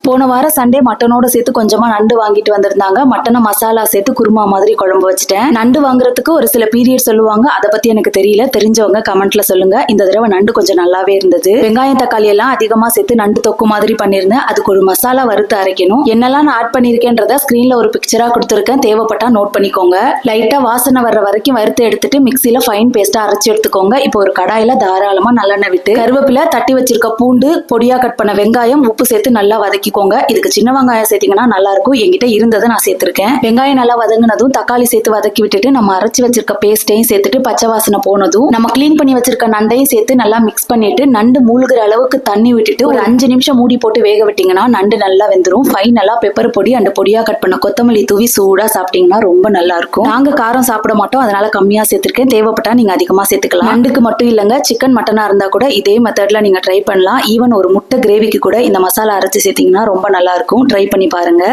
போன வாரம் சண்டே மட்டனோட சேர்த்து கொஞ்சமா நண்டு வாங்கிட்டு வந்திருந்தாங்க. மட்டனை மசாலா சேர்த்து குருமா மாதிரி குழம்பு வச்சுட்டேன். நண்டு வாங்குறதுக்கு ஒரு சில பீரியட் சொல்லுவாங்க, அதை பத்தி எனக்கு தெரியல. தெரிஞ்சவங்க கமெண்ட்ல சொல்லுங்க. இந்த தடவை நண்டு கொஞ்சம் நல்லாவே இருந்தது. வெங்காயம் தக்காளி எல்லாம் அதிகமா சேர்த்து நண்டு தொக்கு மாதிரி பண்ணிருந்தேன். அதுக்கு ஒரு மசாலா வறுத்து அரைக்கணும். என்னெல்லாம் நான் ஆட் பண்ணிருக்கேன்றத ஸ்கிரீன்ல ஒரு பிக்சரா கொடுத்துருக்கேன். தேவைப்பட்டா நோட் பண்ணிக்கோங்க. லைட்டா வாசனை வர்ற வரைக்கும் வறுத்து எடுத்துட்டு மிக்சியில ஃபைன் பேஸ்டா அரைச்சு எடுத்துக்கோங்க. இப்போ ஒரு கடாயில தாராளமா நல்லெண்ணெய் விட்டு கருவேப்பிலை, தட்டி வச்சிருக்க பூண்டு, பொடியா கட் பண்ண வெங்காயம், உப்பு சேர்த்து நல்லா வதக்கிக்கோங்க. இதுக்கு சின்ன வெங்காயம் சேர்த்தீங்கன்னா நல்லா இருக்கும். என்கிட்ட இருந்ததை நான் சேர்த்திருக்கேன். வெங்காயம் நல்லா வதங்கினதும் தக்காளி சேர்த்து வதக்கி விட்டுட்டு நம்ம அரைச்சு வச்சிருக்க பேஸ்டையும் சேர்த்துட்டு பச்சை வாசனை போனதும் நம்ம கிளீன் பண்ணி வச்சிருக்க நண்டையும் சேர்த்து நல்லா மிக்ஸ் பண்ணிட்டு நண்டு மூழ்கிற அளவுக்கு தண்ணி விட்டுட்டு ஒரு 5 நிமிஷம் மூடி போட்டு வேக விட்டீங்கன்னா நண்டு நல்லா வெந்துரும். ஃபைனலா பெப்பர் பொடி அண்ட் பொடியா கட் பண்ண கொத்தமல்லி தூவி சூடா சாப்பிட்டீங்கன்னா ரொம்ப நல்லா இருக்கும். நாங்க காரம் சாப்பிட மாட்டோம், அதனால கம்மியா சேர்த்திருக்கேன். தேவைப்பட்டா நீங்க அதிகமா சேர்த்துக்கலாம். நண்டுக்கு மட்டும் இல்லங்க, சிக்கன் மட்டனா இருந்தா கூட இதே மெத்தட்ல நீங்க ட்ரை பண்ணலாம். ஈவன் ஒரு முட்டை கிரேவிக்கு கூட இந்த மசாலா அரைச்சு சேர்த்தீங்கன்னா ரொம்ப நல்லா இருக்கும். ட்ரை பண்ணி பாருங்க.